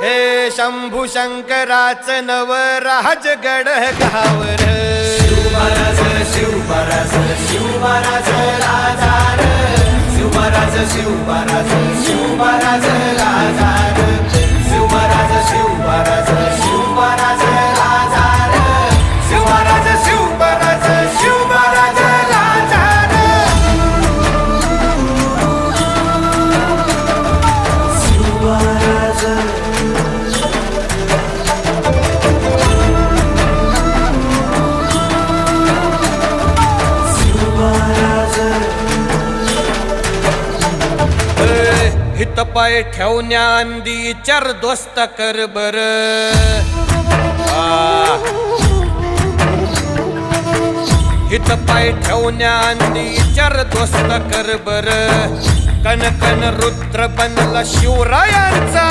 हे शंभू शंकराचं नवराज गड गावर शिवमहाराज शिवमहाराज शिवमहाराज राजार शिवमहाराज शिवमहाराज शिवमहाराज राजार शिवमहाराज शिवमहाराज शिवमहाराज राजार शिवमहाराज शिवमहाराज शिवमहाराज राजार शिवमहाराज हित पाय ठेवण्याआंदी चार दोस्त कर बर हित पाय ठेवण्याआंदी चार दोस्त कर बर कन कन रुद्र बनला शिवरायांचा